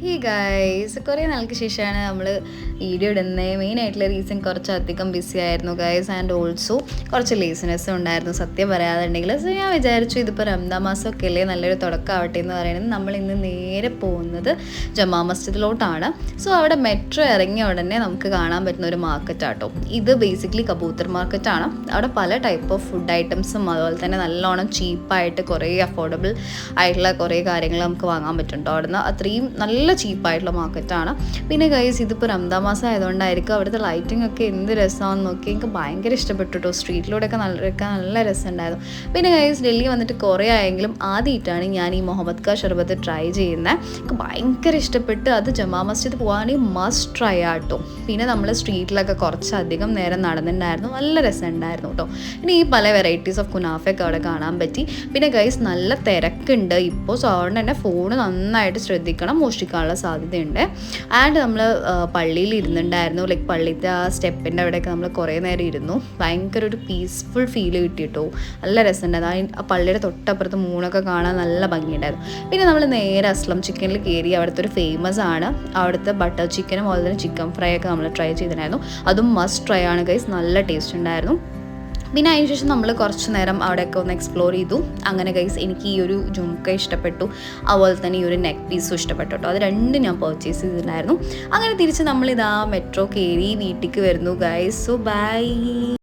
Hey guys, കുറേ നാൾക്ക് ശേഷമാണ് നമ്മൾ വീഡിയോ ഇടുന്നത്. മെയിനായിട്ടുള്ള റീസൺ കുറച്ചധികം ബിസി ആയിരുന്നു ഗൈസ്, ആൻഡ് ഓൾസോ കുറച്ച് ലേസിനെസ്സും ഉണ്ടായിരുന്നു സത്യം പറയാതുണ്ടെങ്കിൽ. സോ ഞാൻ വിചാരിച്ചു ഇതിപ്പോൾ റംദാൻ മാസമൊക്കെ അല്ലേ, നല്ലൊരു തുടക്കമാവട്ടെ എന്ന് പറയുന്നത്. നമ്മൾ ഇന്ന് നേരെ പോകുന്നത് ജമാ മസ്ജിദിലോട്ടാണ്. സോ അവിടെ മെട്രോ ഇറങ്ങിയ ഉടനെ നമുക്ക് കാണാൻ പറ്റുന്ന ഒരു മാർക്കറ്റാട്ടോ ഇത്. ബേസിക്കലി കബൂത്തർ മാർക്കറ്റാണ്. അവിടെ പല ടൈപ്പ് ഓഫ് ഫുഡ് ഐറ്റംസും അതുപോലെ തന്നെ നല്ലോണം ചീപ്പായിട്ട് കുറേ അഫോർഡബിൾ ആയിട്ടുള്ള കുറേ കാര്യങ്ങൾ നമുക്ക് വാങ്ങാൻ പറ്റുന്നുണ്ടോ. അവിടെ നിന്ന് അത്രയും നല്ല ചീപ്പായിട്ടുള്ള മാർക്കറ്റാണ്. പിന്നെ ഗൈസ് ഇതിപ്പോൾ റംദാൻ മാസം ആയതുകൊണ്ടായിരിക്കും അവിടുത്തെ ലൈറ്റിംഗ് ഒക്കെ എന്ത് രസമാണെന്ന് നോക്കി. എനിക്ക് ഭയങ്കര ഇഷ്ടപ്പെട്ടു കേട്ടോ. സ്ട്രീറ്റിലൂടെയൊക്കെ നല്ല രസമുണ്ടായിരുന്നു. പിന്നെ ഗൈസ് ഡൽഹി വന്നിട്ട് കുറേ ആയെങ്കിലും ആദ്യമായിട്ടാണ് ഞാൻ ഈ മുഹമ്മദ് ഖാ ഷർബത്ത് ട്രൈ ചെയ്യുന്നത്. എനിക്ക് ഭയങ്കര ഇഷ്ടപ്പെട്ട്. അത് ജമാ മസ്ജിദ് പോകാണെങ്കിൽ മസ്റ്റ് ട്രൈ ആട്ടോ. പിന്നെ നമ്മൾ സ്ട്രീറ്റിലൊക്കെ കുറച്ചധികം നേരം നടന്നിട്ടുണ്ടായിരുന്നു. നല്ല രസമുണ്ടായിരുന്നു കേട്ടോ. പിന്നെ ഈ പല വെറൈറ്റീസ് ഓഫ് കുനാഫയൊക്കെ അവിടെ കാണാൻ പറ്റി. പിന്നെ ഗൈസ് നല്ല തിരക്കുണ്ട് ഇപ്പോൾ. സോ അതുകൊണ്ട് തന്നെ ഫോണ് നന്നായിട്ട് ശ്രദ്ധിക്കണം, മോഷ്ടിക്കാനുള്ള സാധ്യതയുണ്ട്. ആൻഡ് നമ്മൾ പള്ളിയിൽ ഇരുന്നുണ്ടായിരുന്നു. ലൈക്ക് പള്ളിയിലത്തെ ആ സ്റ്റെപ്പിൻ്റെ അവിടെയൊക്കെ നമ്മൾ കുറേ നേരം ഇരുന്നു. ഭയങ്കര ഒരു പീസ്ഫുൾ ഫീൽ കിട്ടിയിട്ടോ. നല്ല രസമുണ്ടായിരുന്നു. ആ പള്ളിയുടെ തൊട്ടപ്പുറത്ത് മൂണൊക്കെ കാണാൻ നല്ല ഭംഗിയുണ്ടായിരുന്നു. പിന്നെ നമ്മൾ നേരെ അസ്ലം ചിക്കനിൽ കയറി. അവിടുത്തെ ഒരു ഫേമസ് ആണ് അവിടുത്തെ ബട്ടർ ചിക്കനും അതുപോലെ തന്നെ ചിക്കൻ ഫ്രൈ ഒക്കെ നമ്മൾ ട്രൈ ചെയ്തിട്ടുണ്ടായിരുന്നു. അതും മസ്റ്റ് ട്രൈ ആണ് ഗൈസ്. നല്ല ടേസ്റ്റ് ഉണ്ടായിരുന്നു. പിന്നെ അതിന് ശേഷം നമ്മൾ കുറച്ച് നേരം അവിടെയൊക്കെ ഒന്ന് എക്സ്പ്ലോർ ചെയ്തു. അങ്ങനെ ഗൈസ് എനിക്ക് ഈ ഒരു ജുംക്ക ഇഷ്ടപ്പെട്ടു, അതുപോലെ തന്നെ ഈ ഒരു നെക്ക് പീസും ഇഷ്ടപ്പെട്ടു കേട്ടോ. അത് രണ്ടും ഞാൻ പർച്ചേസ് ചെയ്തിട്ടുണ്ടായിരുന്നു. അങ്ങനെ തിരിച്ച് നമ്മളിതാ മെട്രോ കയറി വീട്ടിലേക്ക് വരുന്നു ഗൈസ്. So by.